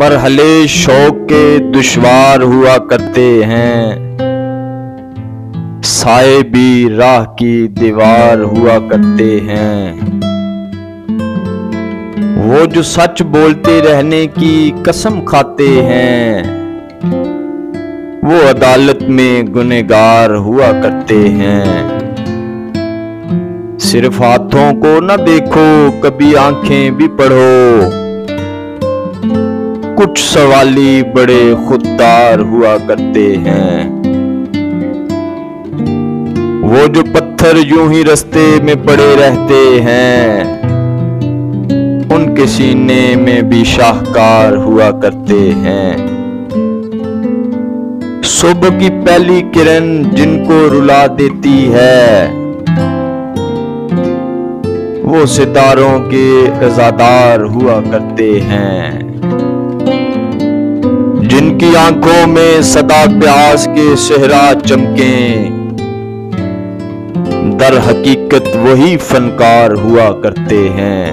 मरहले शौक के दुश्वार हुआ करते हैं, साए भी राह की दीवार हुआ करते हैं। वो जो सच बोलते रहने की कसम खाते हैं, वो अदालत में गुनहगार हुआ करते हैं। सिर्फ हाथों को न देखो, कभी आंखें भी पढ़ो, कुछ सवाली बड़े खुददार हुआ करते हैं। वो जो पत्थर यूं ही रास्ते में पड़े रहते हैं, उनके सीने में भी शाहकार हुआ करते हैं। सुबह की पहली किरण जिनको रुला देती है, वो सितारों के अज़ादार हुआ करते हैं। जिनकी आंखों में सदा प्यास के सेहरा चमके, दर हकीकत वही फनकार हुआ करते हैं।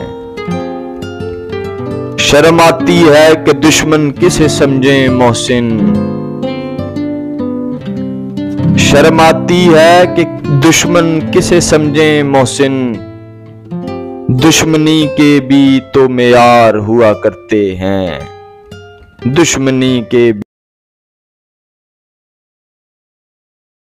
शर्म आती है कि दुश्मन किसे समझे मोहसिन, शर्म आती है कि दुश्मन किसे समझे मोहसिन, दुश्मनी के भी तो मेयार हुआ करते हैं। दुश्मनी के